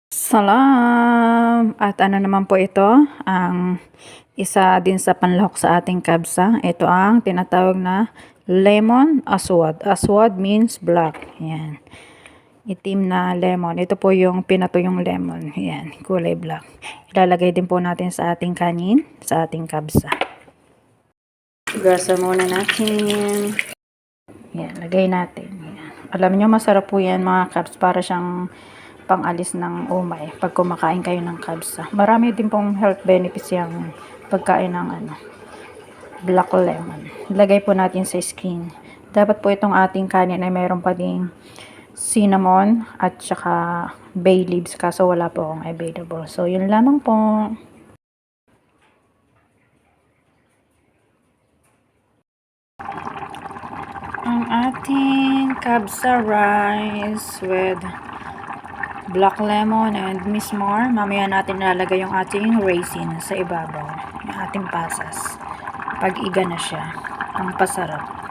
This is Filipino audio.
Salam! At ano naman po ito, ang isa din sa panlahok sa ating kabsa. Ito ang tinatawag na lemon aswad. Aswad means black. Yan. Itim na lemon. Ito po yung pinatuyong lemon. Yan. Kulay black. Ilalagay din po natin sa ating kanin, sa ating kabsa. Gasa muna natin. Yan. Lagay natin. Yan. Alam nyo, masarap po yan mga kabs. Para siyang pang-alis ng umay pag kumakain kayo ng kabsa. Marami din pong health benefits yung pagkain ng black lemon. Ilagay po natin sa skin. Dapat po itong ating kanin ay mayroon pa ding cinnamon at saka bay leaves, kaso wala po akong available. So, yun lamang po. Ang ating kabsa rice with black lemon and Miss Mar. Mamaya natin ilalagay yung ating raisin sa ibabaw. Yung ating pasas. Pag-iga na siya. Ang pasarap.